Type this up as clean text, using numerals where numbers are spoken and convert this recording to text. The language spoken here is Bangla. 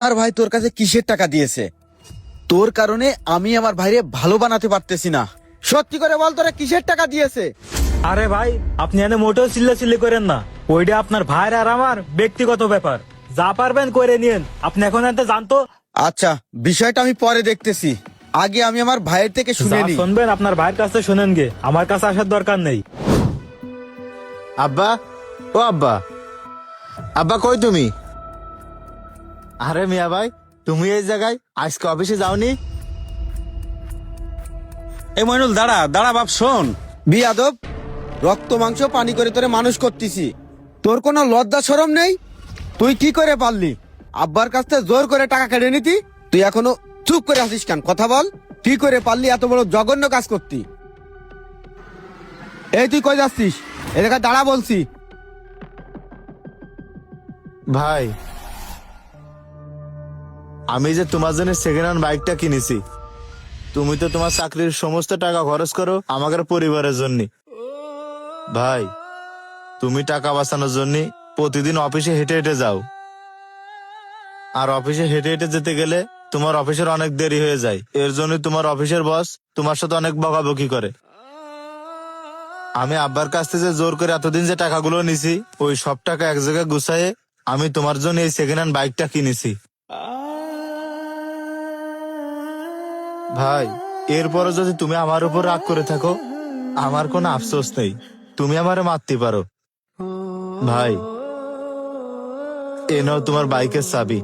আর ভাই তোর কাছে কিসের টাকা দিয়েছে? তোর কারণে আমি আমার ভাইরে ভালো বানাতে পারতেছি না। সত্যি করে বল, তোরা কিসের টাকা দিয়েছে? আরে ভাই, আপনি এনে মোটেও চিল্লাচিল্লি করেন না। ওইটা আপনার ভাইয়ের আর আমার ব্যক্তিগত ব্যাপার। যা পারবেন করে নিয়েন। আপনি এখন এতে জানতো। আচ্ছা, বিষয়টা আমি পরে দেখতেছি, আগে আমি আমার ভাইয়ের থেকে যা শুনে নি। শুনবেন আপনার ভাইয়ের কাছে শুনেন গে, আমার কাছে আসার দরকার নেই। আব্বা, ও আব্বা, আব্বা কই তুমি? আরে মিয়া ভাই, তুমি এই জায়গায় আজকে অফিসে যাওনি? এই মইনুল, দাঁড়া দাঁড়া বাপ, শোন। বিয়াদব, রক্ত মাংস পানি করে তোরে মানুষ করতেছি, তোর কোনো লজ্জা শরম নেই? তুই কি করে পারলি আব্বার কাছ থেকে জোর করে টাকা কেটে নিতি? তুই এখনো চুপ করে আছিস কেন? কথা বল, কি করে পারলি এত বড় জঘন্য কাজ করতি? এই তুই কই যাচ্ছিস? এলাকা দাঁড়া বলছি। ভাই, আমি যে তোমার জন্য সেকেন্ড হ্যান্ড বাইকটা কিনেছি, তুমি তো তোমার চাকরির সমস্ত টাকা খরচ করো আমাদের পরিবারের জন্য। ভাই, তুমি টাকা বাঁচানোর জন্য প্রতিদিন অফিসে হেঁটে হেঁটে যাও, আর অফিসে হেঁটে হেঁটে যেতে গেলে তোমার অফিসের অনেক দেরি হয়ে যায়। এর জন্য তোমার অফিসের বস তোমার সাথে অনেক বকাবকি করে। আমি আব্বার কাছ থেকে যে জোর করে এতদিন যে টাকাগুলো নিছি, ওই সব টাকা এক জায়গায় গুছায়ে আমি তোমার জন্য এই সেকেন্ড হ্যান্ড বাইকটা কিনেছি। ভাই, এরপরে যদি তুমি আমার উপর রাগ করে থাকো, আমার কোনো আফসোস নেই, তুমি আমারে মারতে পারো। ভাই, এ নাও তোমার বাইকের চাবি।